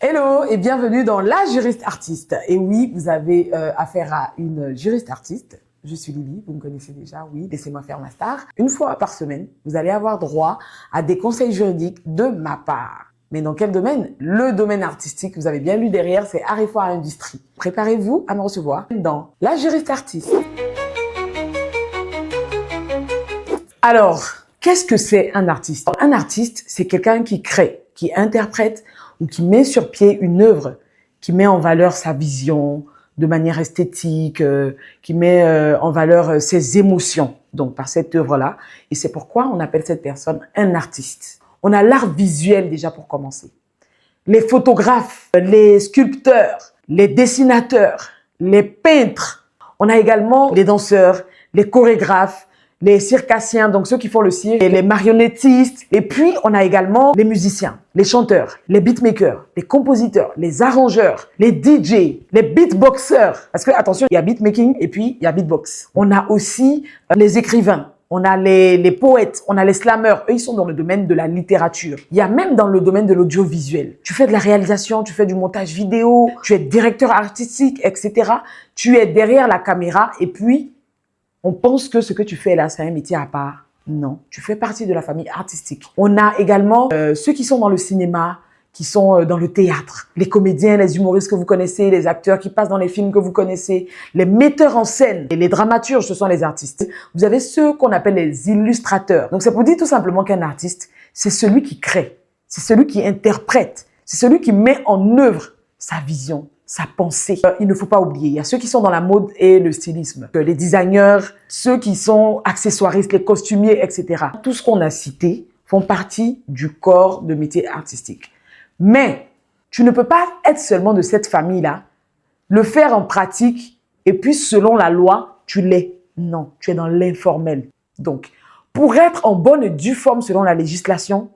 Hello et bienvenue dans La Juriste Artiste. Et oui, vous avez affaire à une juriste artiste. Je suis Lily, vous me connaissez déjà, oui, laissez-moi faire ma star. Une fois par semaine, vous allez avoir droit à des conseils juridiques de ma part. Mais dans quel domaine? Le domaine artistique, vous avez bien lu derrière, c'est art et foire industrie. Préparez-vous à me recevoir dans La Juriste Artiste. Alors, qu'est-ce que c'est un artiste? Un artiste, c'est quelqu'un qui crée, qui interprète ou qui met sur pied une œuvre, qui met en valeur sa vision de manière esthétique, qui met en valeur ses émotions, donc par cette œuvre-là. Et c'est pourquoi on appelle cette personne un artiste. On a l'art visuel déjà pour commencer. Les photographes, les sculpteurs, les dessinateurs, les peintres. On a également les danseurs, les chorégraphes, les circassiens, donc ceux qui font le cirque, et les marionnettistes. Et puis, on a également les musiciens, les chanteurs, les beatmakers, les compositeurs, les arrangeurs, les DJ, les beatboxers. Parce que, attention, il y a beatmaking et puis il y a beatbox. On a aussi les écrivains. On a les poètes, on a les slammeurs. Eux, ils sont dans le domaine de la littérature. Il y a même dans le domaine de l'audiovisuel. Tu fais de la réalisation, tu fais du montage vidéo, tu es directeur artistique, etc. Tu es derrière la caméra et puis on pense que ce que tu fais là, c'est un métier à part. Non, tu fais partie de la famille artistique. On a également ceux qui sont dans le cinéma, qui sont dans le théâtre, les comédiens, les humoristes que vous connaissez, les acteurs qui passent dans les films que vous connaissez, les metteurs en scène et les dramaturges, ce sont les artistes. Vous avez ceux qu'on appelle les illustrateurs. Donc, c'est pour dire tout simplement qu'un artiste, c'est celui qui crée, c'est celui qui interprète, c'est celui qui met en œuvre sa vision, sa pensée. Il ne faut pas oublier, il y a ceux qui sont dans la mode et le stylisme, les designers, ceux qui sont accessoiristes, les costumiers, etc. Tout ce qu'on a cité font partie du corps de métier artistique. Mais tu ne peux pas être seulement de cette famille-là, le faire en pratique et puis selon la loi, tu l'es. Non, tu es dans l'informel. Donc, pour être en bonne et due forme selon la législation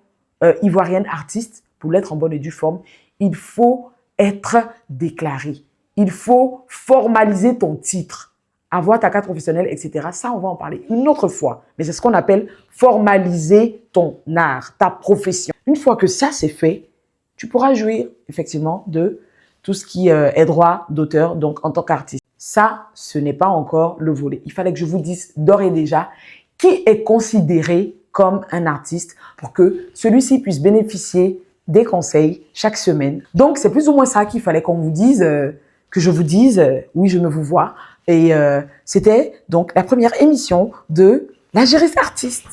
ivoirienne artiste, pour l'être en bonne et due forme, il faut être déclaré. Il faut formaliser ton titre, avoir ta carte professionnelle, etc. Ça, on va en parler une autre fois. Mais c'est ce qu'on appelle formaliser ton art, ta profession. Une fois que ça, c'est fait, tu pourras jouir effectivement de tout ce qui est droit d'auteur, donc en tant qu'artiste. Ça, ce n'est pas encore le volet. Il fallait que je vous dise d'ores et déjà qui est considéré comme un artiste pour que celui-ci puisse bénéficier des conseils chaque semaine. Donc, c'est plus ou moins ça qu'il fallait qu'on vous dise, que je vous dise, oui, je me vous vois. Et c'était donc la première émission de La Juriste Artiste.